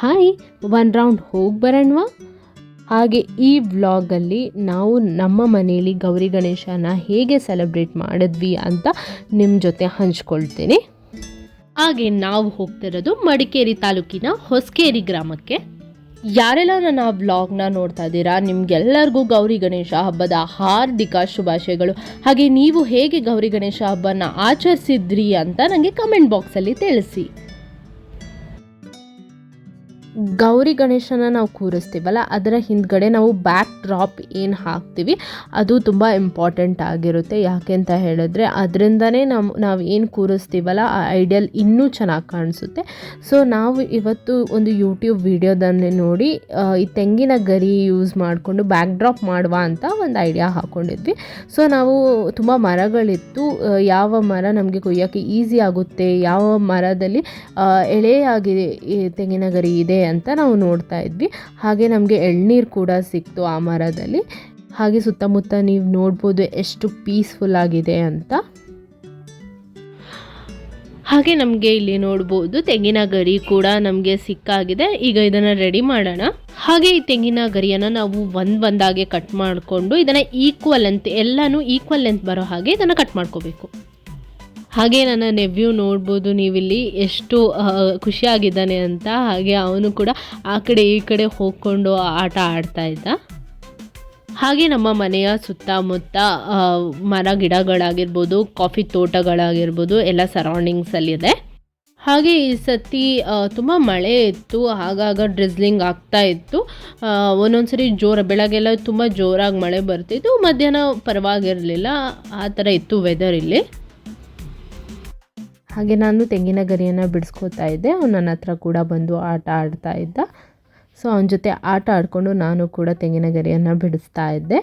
Hi, one round ಹೋಗಿ ಬರೋಣವಾ? ಹಾಗೆ ಈ ವ್ಲಾಗಲ್ಲಿ ನಾವು ನಮ್ಮ ಮನೆಯಲ್ಲಿ ಗೌರಿ ಗಣೇಶನ ಹೇಗೆ ಸೆಲೆಬ್ರೇಟ್ ಮಾಡಿದ್ವಿ ಅಂತ ನಿಮ್ಮ ಜೊತೆ ಹಂಚ್ಕೊಳ್ತೀನಿ. ಹಾಗೆ ನಾವು ಹೋಗ್ತಿರೋದು ಮಡಿಕೇರಿ ತಾಲೂಕಿನ ಹೊಸಕೇರಿ ಗ್ರಾಮಕ್ಕೆ. ಯಾರೆಲ್ಲ ನನ್ನ ವ್ಲಾಗ್ನ ನೋಡ್ತಾ ಇದ್ದೀರಾ, ನಿಮಗೆಲ್ಲರಿಗೂ ಗೌರಿ ಗಣೇಶ ಹಬ್ಬದ ಹಾರ್ದಿಕ ಶುಭಾಶಯಗಳು. ಹಾಗೆ ನೀವು ಹೇಗೆ ಗೌರಿ ಗಣೇಶ ಹಬ್ಬನ ಆಚರಿಸಿದ್ರಿ ಅಂತ ನನಗೆ ಕಮೆಂಟ್ ಬಾಕ್ಸಲ್ಲಿ ತಿಳಿಸಿ. ಗೌರಿ ಗಣೇಶನ ನಾವು ಕೂರಿಸ್ತೀವಲ್ಲ, ಅದರ ಹಿಂದ್ಗಡೆ ನಾವು ಬ್ಯಾಕ್ ಡ್ರಾಪ್ ಏನು ಹಾಕ್ತೀವಿ ಅದು ತುಂಬ ಇಂಪಾರ್ಟೆಂಟ್ ಆಗಿರುತ್ತೆ. ಯಾಕೆ ಅಂತ ಹೇಳಿದ್ರೆ ಅದರಿಂದನೇ ನಾವು ಏನು ಕೂರಿಸ್ತೀವಲ್ಲ ಆ ಐಡಿಯಲ್ ಇನ್ನೂ ಚೆನ್ನಾಗಿ ಕಾಣಿಸುತ್ತೆ. ಸೊ ನಾವು ಇವತ್ತು ಒಂದು ಯೂಟ್ಯೂಬ್ ವಿಡಿಯೋದಲ್ಲಿ ನೋಡಿ ಈ ತೆಂಗಿನ ಗರಿ ಯೂಸ್ ಮಾಡಿಕೊಂಡು ಬ್ಯಾಕ್ ಡ್ರಾಪ್ ಮಾಡುವ ಅಂತ ಒಂದು ಐಡಿಯಾ ಹಾಕ್ಕೊಂಡಿದ್ವಿ. ಸೊ ನಾವು ತುಂಬ ಮರಗಳಿತ್ತು, ಯಾವ ಮರ ನಮಗೆ ಕೊಯ್ಯೋಕ್ಕೆ ಈಸಿ ಆಗುತ್ತೆ, ಯಾವ ಮರದಲ್ಲಿ ಎಳೆಯಾಗಿ ತೆಂಗಿನ ಗರಿ ಇದೆ ಅಂತ ನಾವು ನೋಡ್ತಾ ಇದ್ವಿ. ಹಾಗೆ ನಮಗೆ ಎಳ್ನೀರು ಕೂಡ ಸಿಕ್ತು ಆ ಮರದಲ್ಲಿ. ಹಾಗೆ ಸುತ್ತಮುತ್ತ ನೀವು ನೋಡ್ಬೋದು ಎಷ್ಟು ಪೀಸ್ಫುಲ್ ಆಗಿದೆ ಅಂತ. ಹಾಗೆ ನಮಗೆ ಇಲ್ಲಿ ನೋಡ್ಬೋದು ತೆಂಗಿನ ಗರಿ ಕೂಡ ನಮಗೆ ಸಿಕ್ಕಾಗಿದೆ. ಈಗ ಇದನ್ನು ರೆಡಿ ಮಾಡೋಣ. ಹಾಗೆ ಈ ತೆಂಗಿನ ಗರಿಯನ್ನು ನಾವು ಒಂದಾಗೆ ಕಟ್ ಮಾಡಿಕೊಂಡು ಇದನ್ನು ಈಕ್ವಲ್ ಲೆಂತ್, ಎಲ್ಲನೂ ಈಕ್ವಲ್ ಲೆಂತ್ ಬರೋ ಹಾಗೆ ಇದನ್ನು ಕಟ್ ಮಾಡ್ಕೋಬೇಕು. ಹಾಗೆ ನನ್ನ ನೆವ್ಯೂ ನೋಡ್ಬೋದು ನೀವಿಲ್ಲಿ ಎಷ್ಟು ಖುಷಿಯಾಗಿದ್ದಾನೆ ಅಂತ. ಹಾಗೆ ಅವನು ಕೂಡ ಆ ಕಡೆ ಈ ಕಡೆ ಹೋಗ್ಕೊಂಡು ಆಟ ಆಡ್ತಾ ಇದ್ದ. ಹಾಗೆ ನಮ್ಮ ಮನೆಯ ಸುತ್ತಮುತ್ತ ಮರ ಗಿಡಗಳಾಗಿರ್ಬೋದು, ಕಾಫಿ ತೋಟಗಳಾಗಿರ್ಬೋದು ಎಲ್ಲ ಸರೌಂಡಿಂಗ್ಸಲ್ಲಿದೆ. ಹಾಗೆ ಈ ಸತಿ ತುಂಬ ಮಳೆ ಇತ್ತು, ಆಗಾಗ ಡ್ರಿಸ್ಲಿಂಗ್ ಆಗ್ತಾ ಇತ್ತು. ಒಂದೊಂದ್ಸರಿ ಬೆಳಗ್ಗೆಲ್ಲ ತುಂಬ ಜೋರಾಗಿ ಮಳೆ ಬರ್ತಿತ್ತು, ಮಧ್ಯಾಹ್ನ ಪರವಾಗಿರಲಿಲ್ಲ. ಆ ಥರ ಇತ್ತು ವೆದರ್ ಇಲ್ಲಿ. ಹಾಗೆ ನಾನು ತೆಂಗಿನ ಗರಿಯನ್ನು ಬಿಡಿಸ್ಕೋತಾ ಇದ್ದೆ. ಅವನು ನನ್ನ ಹತ್ರ ಕೂಡ ಬಂದು ಆಟ ಆಡ್ತಾ ಇದ್ದ. ಸೊ ಅವನ ಜೊತೆ ಆಟ ಆಡಿಕೊಂಡು ನಾನು ಕೂಡ ತೆಂಗಿನ ಗರಿಯನ್ನು ಬಿಡಿಸ್ತಾ ಇದ್ದೆ.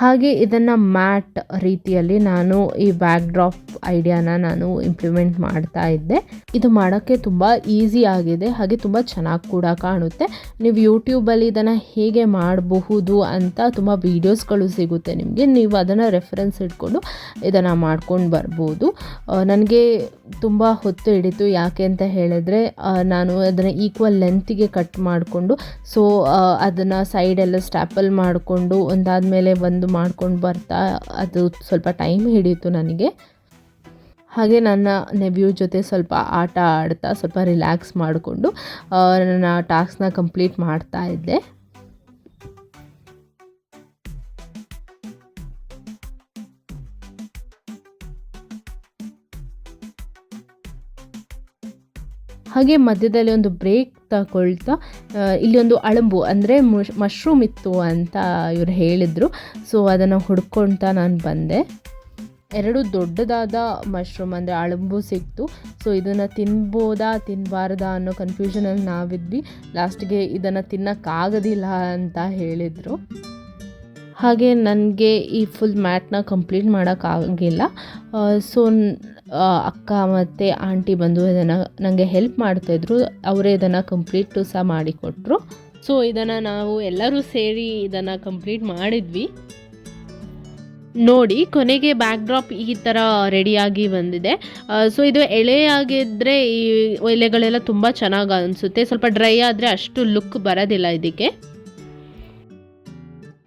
ಹಾಗೆ ಇದನ್ನು ಮ್ಯಾಟ್ ರೀತಿಯಲ್ಲಿ ನಾನು ಈ ಬ್ಯಾಕ್ ಡ್ರಾಪ್ ಐಡಿಯಾನ ನಾನು ಇಂಪ್ಲಿಮೆಂಟ್ ಮಾಡ್ತಾ ಇದ್ದೆ. ಇದು ಮಾಡೋಕ್ಕೆ ತುಂಬ ಈಸಿ ಆಗಿದೆ, ಹಾಗೆ ತುಂಬ ಚೆನ್ನಾಗಿ ಕೂಡ ಕಾಣುತ್ತೆ. ನೀವು ಯೂಟ್ಯೂಬಲ್ಲಿ ಇದನ್ನು ಹೇಗೆ ಮಾಡಬಹುದು ಅಂತ ತುಂಬ ವೀಡಿಯೋಸ್ಗಳು ಸಿಗುತ್ತೆ ನಿಮಗೆ. ನೀವು ಅದನ್ನು ರೆಫರೆನ್ಸ್ ಇಟ್ಕೊಂಡು ಇದನ್ನು ಮಾಡ್ಕೊಂಡು ಬರ್ಬೋದು. ನನಗೆ ತುಂಬ ಹೊತ್ತು ಹಿಡಿತು. ಯಾಕೆ ಅಂತ ಹೇಳಿದ್ರೆ ನಾನು ಅದನ್ನು ಈಕ್ವಲ್ ಲೆಂತಿಗೆ ಕಟ್ ಮಾಡಿಕೊಂಡು, ಸೊ ಅದನ್ನು ಸೈಡೆಲ್ಲ ಸ್ಟ್ಯಾಪಲ್ ಮಾಡಿಕೊಂಡು ಒಂದಾದಮೇಲೆ ಒಂದು ಮಾಡ್ಕೊಂಡು ಬರ್ತಾ ಅದು ಸ್ವಲ್ಪ ಟೈಮ್ ಹಿಡಿಯಿತು ನನಗೆ. ಹಾಗೆ ನನ್ನ ನೆವ್ಯೂ ಜೊತೆ ಸ್ವಲ್ಪ ಆಟ ಆಡ್ತಾ ಸ್ವಲ್ಪ ರಿಲ್ಯಾಕ್ಸ್ ಮಾಡಿಕೊಂಡು ನನ್ನ ಟಾಸ್ಕ್ನ ಕಂಪ್ಲೀಟ್ ಮಾಡ್ತಾ ಇದ್ದೆ. ಹಾಗೆ ಮಧ್ಯದಲ್ಲಿ ಒಂದು ಬ್ರೇಕ್ ತಗೊಳ್ತಾ ಇಲ್ಲಿ ಒಂದು ಅಳಂಬು ಅಂದರೆ ಮಶ್ರೂಮ್ ಇತ್ತು ಅಂತ ಇವರು ಹೇಳಿದರು. ಸೊ ಅದನ್ನು ಹುಡ್ಕೊಳ್ತಾ ನಾನು ಬಂದೆ. 2 ದೊಡ್ಡದಾದ ಮಶ್ರೂಮ್ ಅಂದರೆ ಅಳಂಬು ಸಿಕ್ತು. ಸೊ ಇದನ್ನು ತಿನ್ಬೋದಾ ತಿನ್ನಬಾರ್ದಾ ಅನ್ನೋ ಕನ್ಫ್ಯೂಷನಲ್ಲಿ ನಾವಿದ್ವಿ. ಲಾಸ್ಟಿಗೆ ಇದನ್ನು ತಿನ್ನೋಕ್ಕಾಗೋದಿಲ್ಲ ಅಂತ ಹೇಳಿದರು. ಹಾಗೆ ನನಗೆ ಈ ಫುಲ್ ಮ್ಯಾಟ್ನ ಕಂಪ್ಲೀಟ್ ಮಾಡೋಕ್ಕಾಗಿಲ್ಲ. ಸೊ ಅಕ್ಕ ಮತ್ತು ಆಂಟಿ ಬಂದು ಇದನ್ನು ನನಗೆ ಹೆಲ್ಪ್ ಮಾಡ್ತಾಯಿದ್ರು. ಅವರೇ ಇದನ್ನು ಕಂಪ್ಲೀಟು ಸಹ ಮಾಡಿಕೊಟ್ರು. ಸೊ ಇದನ್ನು ನಾವು ಎಲ್ಲರೂ ಸೇರಿ ಇದನ್ನು ಕಂಪ್ಲೀಟ್ ಮಾಡಿದ್ವಿ. ನೋಡಿ ಕೊನೆಗೆ ಬ್ಯಾಕ್ ಡ್ರಾಪ್ ಈ ಥರ ರೆಡಿಯಾಗಿ ಬಂದಿದೆ. ಸೊ ಇದು ಎಳೆಯಾಗಿದ್ದರೆ ಈ ಎಲೆಗಳೆಲ್ಲ ತುಂಬ ಚೆನ್ನಾಗಿ ಅನಿಸುತ್ತೆ. ಸ್ವಲ್ಪ ಡ್ರೈ ಆದರೆ ಅಷ್ಟು ಲುಕ್ ಬರೋದಿಲ್ಲ ಇದಕ್ಕೆ.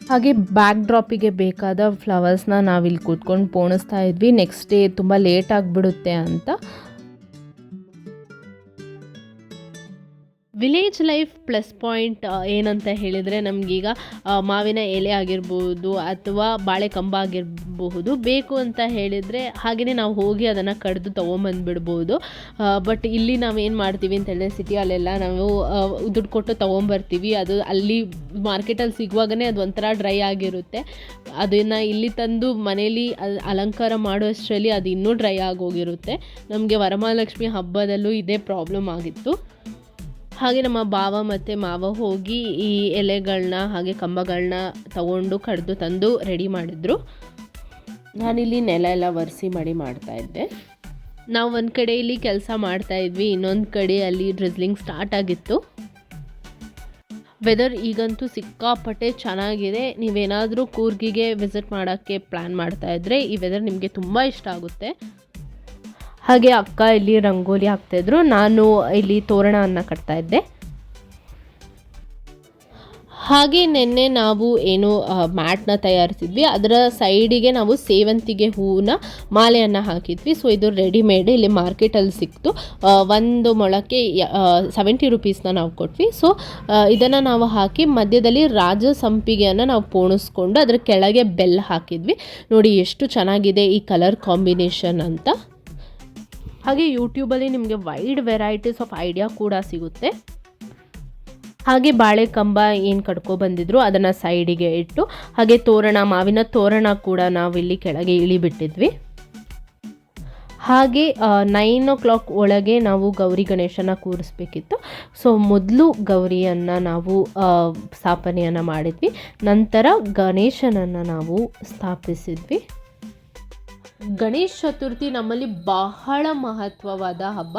ಹಾಗೆ ಬ್ಯಾಕ್ ಡ್ರಾಪಿಗೆ ಬೇಕಾದ ಫ್ಲವರ್ಸ್ನ ನಾವಿಲ್ಲಿ ಕೂತ್ಕೊಂಡು ಪೋಣಿಸ್ತಾ ಇದ್ವಿ. ನೆಕ್ಸ್ಟ್ ಡೇ ತುಂಬ ಲೇಟ್ ಆಗಿಬಿಡುತ್ತೆ ಅಂತ. ವಿಲೇಜ್ ಲೈಫ್ ಪ್ಲಸ್ ಪಾಯಿಂಟ್ ಏನಂತ ಹೇಳಿದರೆ, ನಮಗೀಗ ಮಾವಿನ ಎಲೆ ಆಗಿರ್ಬೋದು ಅಥವಾ ಬಾಳೆ ಕಂಬ ಆಗಿರಬಹುದು ಬೇಕು ಅಂತ ಹೇಳಿದರೆ ಹಾಗೆಯೇ ನಾವು ಹೋಗಿ ಅದನ್ನು ಕಡಿದು ತೊಗೊಂಬಂದುಬಿಡ್ಬೋದು. ಬಟ್ ಇಲ್ಲಿ ನಾವು ಏನು ಮಾಡ್ತೀವಿ ಅಂತ ಹೇಳಿದ್ರೆ ಸಿಟಿಯಲ್ಲೆಲ್ಲ ನಾವು ದುಡ್ಡು ಕೊಟ್ಟು ತೊಗೊಂಬರ್ತೀವಿ. ಅದು ಅಲ್ಲಿ ಮಾರ್ಕೆಟಲ್ಲಿ ಸಿಗುವಾಗಲೇ ಅದು ಒಂಥರ ಡ್ರೈ ಆಗಿರುತ್ತೆ. ಅದನ್ನು ಇಲ್ಲಿ ತಂದು ಮನೇಲಿ ಅಲಂಕಾರ ಮಾಡುವಷ್ಟರಲ್ಲಿ ಅದು ಇನ್ನೂ ಡ್ರೈ ಆಗೋಗಿರುತ್ತೆ. ನಮಗೆ ವರಮಹಾಲಕ್ಷ್ಮಿ ಹಬ್ಬದಲ್ಲೂ ಇದೇ ಪ್ರಾಬ್ಲಮ್ ಆಗಿತ್ತು. ಹಾಗೆ ನಮ್ಮ ಬಾವ ಮತ್ತು ಮಾವ ಹೋಗಿ ಈ ಎಲೆಗಳನ್ನ ಹಾಗೆ ಕಂಬಗಳನ್ನ ತಗೊಂಡು ಕಡಿದು ತಂದು ರೆಡಿ ಮಾಡಿದ್ರು. ನಾನಿಲ್ಲಿ ನೆಲ ಎಲ್ಲ ಒರೆಸಿ ಮಡಿ ಮಾಡ್ತಾಯಿದ್ದೆ. ನಾವು ಒಂದು ಕಡೆ ಇಲ್ಲಿ ಕೆಲಸ ಮಾಡ್ತಾಯಿದ್ವಿ, ಇನ್ನೊಂದು ಕಡೆ ಅಲ್ಲಿ ಡ್ರಿಸ್ಲಿಂಗ್ ಸ್ಟಾರ್ಟ್ ಆಗಿತ್ತು. ವೆದರ್ ಈಗಂತೂ ಸಿಕ್ಕಾಪಟ್ಟೆ ಚೆನ್ನಾಗಿದೆ. ನೀವೇನಾದರೂ ಕೂರ್ಗಿಗೆ ವಿಸಿಟ್ ಮಾಡೋಕ್ಕೆ ಪ್ಲ್ಯಾನ್ ಮಾಡ್ತಾಯಿದ್ರೆ ಈ ವೆದರ್ ನಿಮಗೆ ತುಂಬ ಇಷ್ಟ ಆಗುತ್ತೆ. ಹಾಗೆ ಅಕ್ಕ ಇಲ್ಲಿ ರಂಗೋಲಿ ಹಾಕ್ತಾಯಿದ್ರು, ನಾನು ಇಲ್ಲಿ ತೋರಣವನ್ನು ಕಟ್ತಾ ಇದ್ದೆ. ಹಾಗೆ ನಿನ್ನೆ ನಾವು ಏನು ಮ್ಯಾಟ್ನ ತಯಾರಿಸಿದ್ವಿ, ಅದರ ಸೈಡಿಗೆ ನಾವು ಸೇವಂತಿಗೆ ಹೂವಿನ ಮಾಲೆಯನ್ನು ಹಾಕಿದ್ವಿ. ಸೊ ಇದು ರೆಡಿಮೇಡ್, ಇಲ್ಲಿ ಮಾರ್ಕೆಟಲ್ಲಿ ಸಿಕ್ತು. ಒಂದು ಮೊಳಕ್ಕೆ 70 ರುಪೀಸ್ನ ನಾವು ಕೊಟ್ವಿ. ಸೊ ಇದನ್ನು ನಾವು ಹಾಕಿ ಮಧ್ಯದಲ್ಲಿ ರಾಜ ಸಂಪಿಗೆಯನ್ನು ನಾವು ಪೋಣಿಸ್ಕೊಂಡು ಅದರ ಕೆಳಗೆ ಬೆಲ್ಲ ಹಾಕಿದ್ವಿ. ನೋಡಿ ಎಷ್ಟು ಚೆನ್ನಾಗಿದೆ ಈ ಕಲರ್ ಕಾಂಬಿನೇಷನ್ ಅಂತ. ಹಾಗೆ ಯೂಟ್ಯೂಬಲ್ಲಿ ನಿಮಗೆ ವೈಡ್ ವೆರೈಟೀಸ್ ಆಫ್ ಐಡಿಯಾ ಕೂಡ ಸಿಗುತ್ತೆ. ಹಾಗೆ ಬಾಳೆ ಕಂಬ ಏನು ಕಟ್ಕೊ ಬಂದಿದ್ರು ಅದನ್ನು ಸೈಡಿಗೆ ಇಟ್ಟು, ಹಾಗೆ ತೋರಣ, ಮಾವಿನ ತೋರಣ ಕೂಡ ನಾವಿಲ್ಲಿ ಕೆಳಗೆ ಇಳಿಬಿಟ್ಟಿದ್ವಿ. ಹಾಗೆ 9 o'clock ಒಳಗೆ ನಾವು ಗೌರಿ ಗಣೇಶನ ಕೂರಿಸ್ಬೇಕಿತ್ತು. ಸೊ ಮೊದಲು ಗೌರಿಯನ್ನು ನಾವು ಸ್ಥಾಪನೆಯನ್ನು ಮಾಡಿದ್ವಿ, ನಂತರ ಗಣೇಶನನ್ನು ನಾವು ಸ್ಥಾಪಿಸಿದ್ವಿ. ಗಣೇಶ ಚತುರ್ಥಿ ನಮ್ಮಲ್ಲಿ ಬಹಳ ಮಹತ್ವವಾದ ಹಬ್ಬ.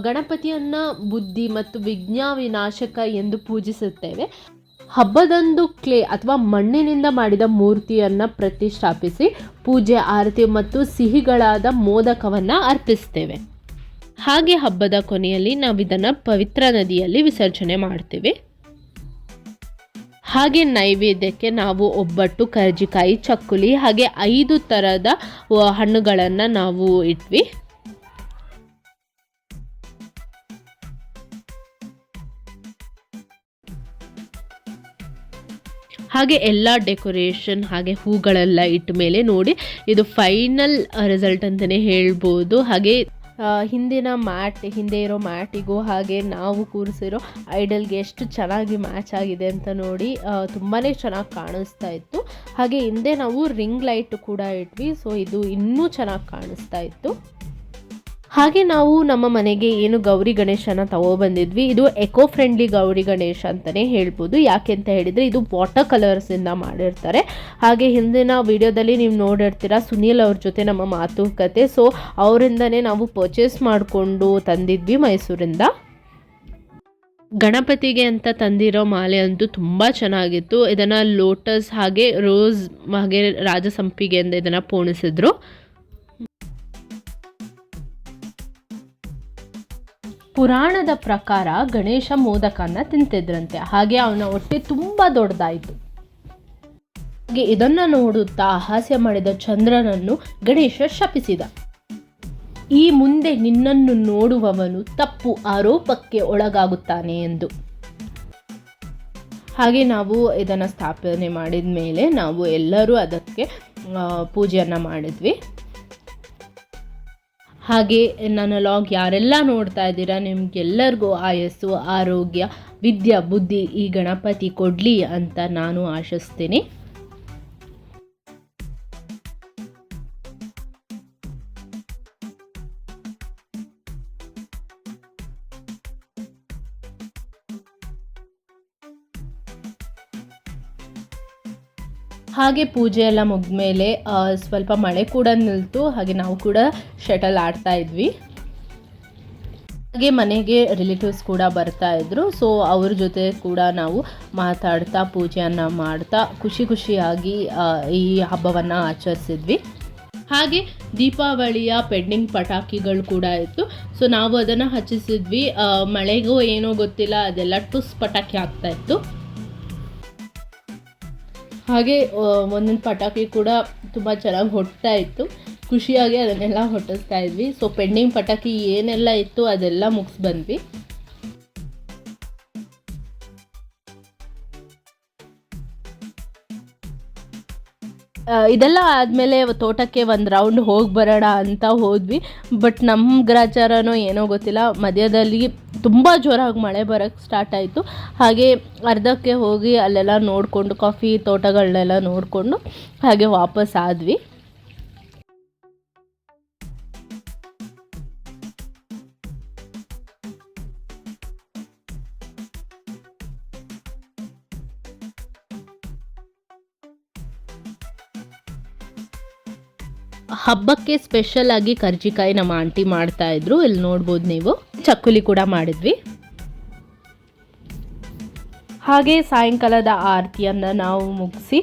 ಗಣಪತಿಯನ್ನು ಬುದ್ಧಿ ಮತ್ತು ವಿಘ್ನವಿನಾಶಕ ಎಂದು ಪೂಜಿಸುತ್ತೇವೆ. ಹಬ್ಬದಂದು ಕ್ಲೇ ಅಥವಾ ಮಣ್ಣಿನಿಂದ ಮಾಡಿದ ಮೂರ್ತಿಯನ್ನು ಪ್ರತಿಷ್ಠಾಪಿಸಿ ಪೂಜೆ, ಆರತಿ ಮತ್ತು ಸಿಹಿಗಳಾದ ಮೋದಕವನ್ನು ಅರ್ಪಿಸ್ತೇವೆ. ಹಾಗೆ ಹಬ್ಬದ ಕೊನೆಯಲ್ಲಿ ನಾವು ಇದನ್ನು ಪವಿತ್ರ ನದಿಯಲ್ಲಿ ವಿಸರ್ಜನೆ ಮಾಡ್ತೇವೆ. ಹಾಗೆ ನೈವೇದ್ಯಕ್ಕೆ ನಾವು ಒಬ್ಬಟ್ಟು, ಕರ್ಜಿಕಾಯಿ, ಚಕ್ಕುಲಿ ಹಾಗೆ 5 ಥರದ ಹಣ್ಣುಗಳನ್ನು ನಾವು ಇಟ್ವಿ. ಹಾಗೆ ಎಲ್ಲ ಡೆಕೋರೇಷನ್ ಹಾಗೆ ಹೂಗಳೆಲ್ಲ ಇಟ್ಟ ಮೇಲೆ ನೋಡಿ ಇದು ಫೈನಲ್ ರಿಸಲ್ಟ್ ಅಂತಲೇ ಹೇಳ್ಬೋದು. ಹಾಗೆ ಹಿಂದೆ ಇರೋ ಮ್ಯಾಟಿಗೂ ಹಾಗೆ ನಾವು ಕೂರಿಸಿರೋ ಐಡಲ್ಗೆ ಎಷ್ಟು ಚೆನ್ನಾಗಿ ಮ್ಯಾಚ್ ಆಗಿದೆ ಅಂತ ನೋಡಿ ತುಂಬಾ ಚೆನ್ನಾಗಿ ಕಾಣಿಸ್ತಾ ಇತ್ತು. ಹಾಗೆ ಹಿಂದೆ ನಾವು ರಿಂಗ್ ಲೈಟ್ ಕೂಡ ಇಟ್ವಿ. ಸೊ ಇದು ಇನ್ನೂ ಚೆನ್ನಾಗಿ ಕಾಣಿಸ್ತಾ ಇತ್ತು. ಹಾಗೆ ನಾವು ನಮ್ಮ ಮನೆಗೆ ಏನು ಗೌರಿ ಗಣೇಶನ ತಗೊಬಂದಿದ್ವಿ, ಇದು ಎಕೋ ಫ್ರೆಂಡ್ಲಿ ಗೌರಿ ಗಣೇಶ ಅಂತಲೇ ಹೇಳ್ಬೋದು. ಯಾಕೆ ಅಂತ ಹೇಳಿದರೆ ಇದು ವಾಟರ್ ಕಲರ್ಸಿಂದ ಮಾಡಿರ್ತಾರೆ. ಹಾಗೆ ಹಿಂದಿನ ವಿಡಿಯೋದಲ್ಲಿ ನೀವು ನೋಡಿರ್ತೀರ ಸುನೀಲ್ ಅವ್ರ ಜೊತೆ ನಮ್ಮ ಮಾತುಕತೆ. ಸೊ ಅವರಿಂದನೇ ನಾವು ಪರ್ಚೇಸ್ ಮಾಡಿಕೊಂಡು ತಂದಿದ್ವಿ ಮೈಸೂರಿಂದ. ಗಣಪತಿಗೆ ಅಂತ ತಂದಿರೋ ಮಾಲೆ ಅಂತೂ ತುಂಬ ಚೆನ್ನಾಗಿತ್ತು. ಇದನ್ನು ಲೋಟಸ್ ಹಾಗೆ ರೋಸ್ ಹಾಗೆ ರಾಜಸಂಪಿಗೆಯಿಂದ ಇದನ್ನು ಪೋಣಿಸಿದ್ರು. ಪುರಾಣದ ಪ್ರಕಾರ ಗಣೇಶ ಮೋದಕನ ತಿಂತಿದ್ರಂತೆ. ಹಾಗೆ ಅವನ ಹೊಟ್ಟೆ ತುಂಬ ದೊಡ್ಡದಾಯಿತು. ಹಾಗೆ ಇದನ್ನು ನೋಡುತ್ತಾ ಹಾಸ್ಯ ಮಾಡಿದ ಚಂದ್ರನನ್ನು ಗಣೇಶ ಶಪಿಸಿದ. ಈ ಮುಂದೆ ನಿನ್ನನ್ನು ನೋಡುವವನು ತಪ್ಪು ಆರೋಪಕ್ಕೆ ಒಳಗಾಗುತ್ತಾನೆ ಎಂದು. ಹಾಗೆ ನಾವು ಇದನ್ನು ಸ್ಥಾಪನೆ ಮಾಡಿದ ಮೇಲೆ ನಾವು ಎಲ್ಲರೂ ಅದಕ್ಕೆ ಪೂಜೆಯನ್ನು ಮಾಡಿದ್ವಿ. ಹಾಗೆ ನನ್ನ ಲಾಗ್ ಯಾರೆಲ್ಲ ನೋಡ್ತಾ ಇದ್ದೀರಾ ನಿಮಗೆಲ್ಲರಿಗೂ ಆಯಸ್ಸು, ಆರೋಗ್ಯ, ವಿದ್ಯಾ, ಬುದ್ಧಿ ಈ ಗಣಪತಿ ಕೊಡಲಿ ಅಂತ ನಾನು ಆಶಿಸ್ತೀನಿ. ಹಾಗೆ ಪೂಜೆ ಎಲ್ಲ ಮುಗಿದ್ಮೇಲೆ ಸ್ವಲ್ಪ ಮಳೆ ಕೂಡ ನಿಲ್ತು. ಹಾಗೆ ನಾವು ಕೂಡ ಶಟಲ್ ಆಡ್ತಾ ಇದ್ವಿ. ಹಾಗೆ ಮನೆಗೆ ರಿಲೇಟಿವ್ಸ್ ಕೂಡ ಬರ್ತಾ ಇದ್ರು. ಸೊ ಅವ್ರ ಜೊತೆ ಕೂಡ ನಾವು ಮಾತಾಡ್ತಾ ಪೂಜೆಯನ್ನು ಮಾಡ್ತಾ ಖುಷಿಯಾಗಿ ಈ ಹಬ್ಬವನ್ನು ಆಚರಿಸಿದ್ವಿ. ಹಾಗೆ ದೀಪಾವಳಿಯ ಪೆಂಡಿಂಗ್ ಪಟಾಕಿಗಳು ಕೂಡ ಇತ್ತು. ಸೊ ನಾವು ಅದನ್ನು ಹಚ್ಚಿಸಿದ್ವಿ. ಮಳೆಗೂ ಏನೋ ಗೊತ್ತಿಲ್ಲ, ಅದೆಲ್ಲ ಟುಸ್ ಪಟಾಕಿ ಆಗ್ತಾ ಇತ್ತು. ಹಾಗೆ ಒಂದೊಂದು ಪಟಾಕಿ ಕೂಡ ತುಂಬ ಚೆನ್ನಾಗಿ ಹೊಡ್ತಾ ಇತ್ತು. ಖುಷಿಯಾಗಿ ಅದನ್ನೆಲ್ಲ ಹೊಟ್ಟಿಸ್ತಾ ಇದ್ವಿ. ಸೊ ಪೆಂಡಿಂಗ್ ಪಟಾಕಿ ಏನೆಲ್ಲ ಇತ್ತು ಅದೆಲ್ಲ ಮುಗಿಸ್ ಬಂದ್ವಿ. ಇದೆಲ್ಲ ಆದಮೇಲೆ ತೋಟಕ್ಕೆ ಒಂದು ರೌಂಡ್ ಹೋಗಿ ಬರೋಣ ಅಂತ ಹೋದ್ವಿ. ಬಟ್ ನಮ್ಮ ಗ್ರಾಚಾರನೋ ಏನೋ ಗೊತ್ತಿಲ್ಲ, ಮಧ್ಯದಲ್ಲಿ ತುಂಬ ಜೋರಾಗಿ ಮಳೆ ಬರೋಕ್ಕೆ ಸ್ಟಾರ್ಟ್ ಆಯಿತು. ಹಾಗೆ ಅರ್ಧಕ್ಕೆ ಹೋಗಿ ಅಲ್ಲೆಲ್ಲ ನೋಡಿಕೊಂಡು ಕಾಫಿ ತೋಟಗಳನ್ನೆಲ್ಲ ನೋಡಿಕೊಂಡು ಹಾಗೆ ವಾಪಸ್ ಆದ್ವಿ. ಹಬ್ಬಕ್ಕೆ ಸ್ಪೆಷಲ್ ಆಗಿ ಕರ್ಜಿಕಾಯಿ ನಮ್ಮ ಆಂಟಿ ಮಾಡ್ತಾ ಇದ್ರು, ಇಲ್ಲಿ ನೋಡ್ಬೋದು ನೀವು. ಚಕ್ಕುಲಿ ಕೂಡ ಮಾಡಿದ್ವಿ. ಹಾಗೆ ಸಾಯಂಕಾಲದ ಆರತಿಯನ್ನು ನಾವು ಮುಗಿಸಿ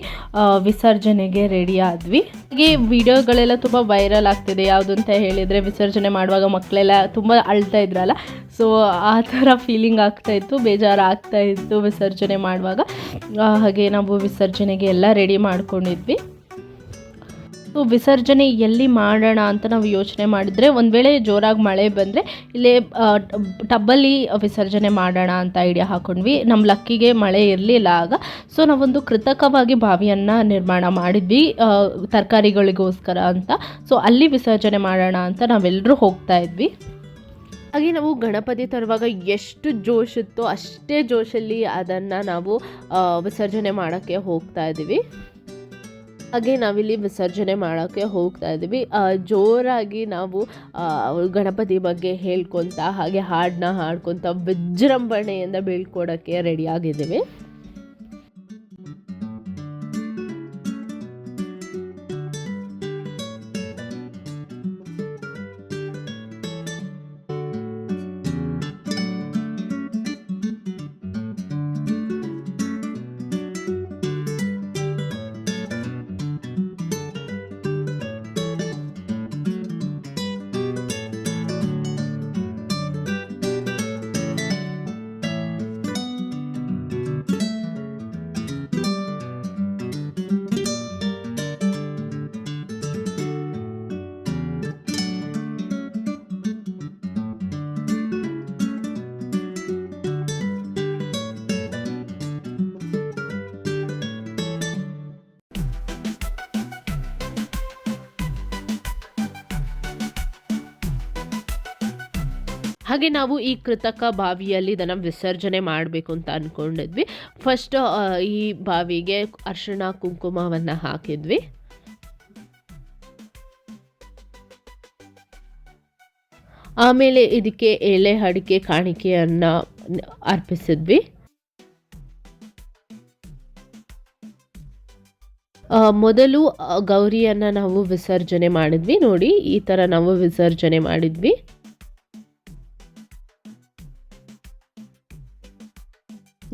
ವಿಸರ್ಜನೆಗೆ ರೆಡಿ ಆದ್ವಿ. ಹಾಗೆ ವಿಡಿಯೋಗಳೆಲ್ಲ ತುಂಬ ವೈರಲ್ ಆಗ್ತಿದೆ. ಯಾವುದು ಅಂತ ಹೇಳಿದರೆ ವಿಸರ್ಜನೆ ಮಾಡುವಾಗ ಮಕ್ಕಳೆಲ್ಲ ತುಂಬ ಅಳ್ತಾ ಇದ್ರಲ್ಲ, ಸೊ ಆ ಥರ ಫೀಲಿಂಗ್ ಆಗ್ತಾಯಿತ್ತು, ಬೇಜಾರು ಆಗ್ತಾಯಿತ್ತು ವಿಸರ್ಜನೆ ಮಾಡುವಾಗ. ಹಾಗೆ ನಾವು ವಿಸರ್ಜನೆಗೆ ಎಲ್ಲ ರೆಡಿ ಮಾಡ್ಕೊಂಡಿದ್ವಿ. ಸೊ ವಿಸರ್ಜನೆ ಎಲ್ಲಿ ಮಾಡೋಣ ಅಂತ ನಾವು ಯೋಚನೆ ಮಾಡಿದರೆ, ಒಂದು ವೇಳೆ ಜೋರಾಗಿ ಮಳೆ ಬಂದರೆ ಇಲ್ಲೇ ಟಬ್ಬಲ್ಲಿ ವಿಸರ್ಜನೆ ಮಾಡೋಣ ಅಂತ ಐಡಿಯಾ ಹಾಕ್ಕೊಂಡ್ವಿ. ನಮ್ಮ ಲಕ್ಕಿಗೆ ಮಳೆ ಇರಲಿಲ್ಲ ಆಗ. ಸೊ ನಾವೊಂದು ಕೃತಕವಾಗಿ ಬಾವಿಯನ್ನು ನಿರ್ಮಾಣ ಮಾಡಿದ್ವಿ ತರಕಾರಿಗಳಿಗೋಸ್ಕರ ಅಂತ. ಸೊ ಅಲ್ಲಿ ವಿಸರ್ಜನೆ ಮಾಡೋಣ ಅಂತ ನಾವೆಲ್ಲರೂ ಹೋಗ್ತಾ ಇದ್ವಿ. ಹಾಗೆ ನಾವು ಗಣಪತಿ ತರುವಾಗ ಎಷ್ಟು ಜೋಶ್ ಇತ್ತೋ ಅಷ್ಟೇ ಜೋಶಲ್ಲಿ ಅದನ್ನು ನಾವು ವಿಸರ್ಜನೆ ಮಾಡೋಕ್ಕೆ ಹೋಗ್ತಾ ಇದ್ದೀವಿ. ಹಾಗೆ ನಾವಿಲ್ಲಿ ವಿಸರ್ಜನೆ ಮಾಡೋಕ್ಕೆ ಹೋಗ್ತಾ ಇದ್ದೀವಿ. ಜೋರಾಗಿ ನಾವು ಗಣಪತಿ ಬಗ್ಗೆ ಹೇಳ್ಕೊತ ಹಾಗೆ ಹಾಡನ್ನ ಹಾಡ್ಕೊತ ವಿಜೃಂಭಣೆಯಿಂದ ಬೀಳ್ಕೊಡೋಕ್ಕೆ ರೆಡಿಯಾಗಿದ್ದೀವಿ. ಹಾಗೆ ನಾವು ಈ ಕೃತಕ ಬಾವಿಯಲ್ಲಿ ಇದನ್ನು ವಿಸರ್ಜನೆ ಮಾಡಬೇಕು ಅಂತ ಅಂದ್ಕೊಂಡಿದ್ವಿ. ಫಸ್ಟ್ ಈ ಬಾವಿಗೆ ಅರಿಶಿಣ ಕುಂಕುಮವನ್ನು ಹಾಕಿದ್ವಿ. ಆಮೇಲೆ ಇದಕ್ಕೆ ಎಲೆ ಅಡಿಕೆ ಕಾಣಿಕೆಯನ್ನು ಅರ್ಪಿಸಿದ್ವಿ. ಮೊದಲು ಗೌರಿಯನ್ನು ನಾವು ವಿಸರ್ಜನೆ ಮಾಡಿದ್ವಿ. ನೋಡಿ, ಈ ಥರ ನಾವು ವಿಸರ್ಜನೆ ಮಾಡಿದ್ವಿ.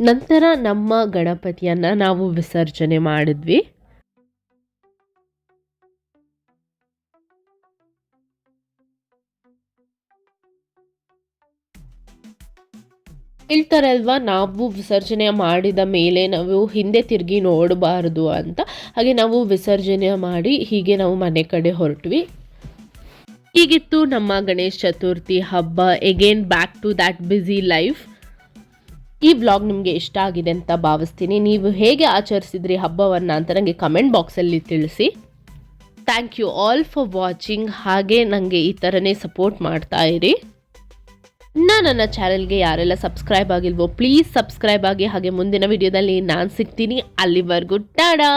ನಂತರ ನಮ್ಮ ಗಣಪತಿಯನ್ನು ನಾವು ವಿಸರ್ಜನೆ ಮಾಡಿದ್ವಿ. ಹೇಳ್ತಾರಲ್ವಾ, ನಾವು ವಿಸರ್ಜನೆ ಮಾಡಿದ ಮೇಲೆ ನಾವು ಹಿಂದೆ ತಿರುಗಿ ನೋಡಬಾರ್ದು ಅಂತ. ಹಾಗೆ ನಾವು ವಿಸರ್ಜನೆ ಮಾಡಿ ಹೀಗೆ ನಾವು ಮನೆ ಕಡೆ ಹೊರಟ್ವಿ. ಹೀಗಿತ್ತು ನಮ್ಮ ಗಣೇಶ ಚತುರ್ಥಿ ಹಬ್ಬ. Again back to that busy life. ಈ ಬ್ಲಾಗ್ ನಿಮಗೆ ಇಷ್ಟ ಆಗಿದೆ ಅಂತ ಭಾವಿಸ್ತೀನಿ. ನೀವು ಹೇಗೆ ಆಚರಿಸಿದ್ರಿ ಹಬ್ಬವನ್ನು ಅಂತ ನನಗೆ ಕಮೆಂಟ್ ಬಾಕ್ಸಲ್ಲಿ ತಿಳಿಸಿ. Thank you all for watching. ಹಾಗೆ ನನಗೆ ಈ ಥರನೇ ಸಪೋರ್ಟ್ ಮಾಡ್ತಾ ಇರಿ. ನನ್ನ ಚಾನಲ್ಗೆ ಯಾರೆಲ್ಲ ಸಬ್ಸ್ಕ್ರೈಬ್ ಆಗಿಲ್ವೋ ಪ್ಲೀಸ್ ಸಬ್ಸ್ಕ್ರೈಬ್ ಆಗಿ. ಹಾಗೆ ಮುಂದಿನ ವಿಡಿಯೋದಲ್ಲಿ ನಾನು ಸಿಗ್ತೀನಿ. ಅಲ್ಲಿವರೆಗೂ ಟಾಡಾ.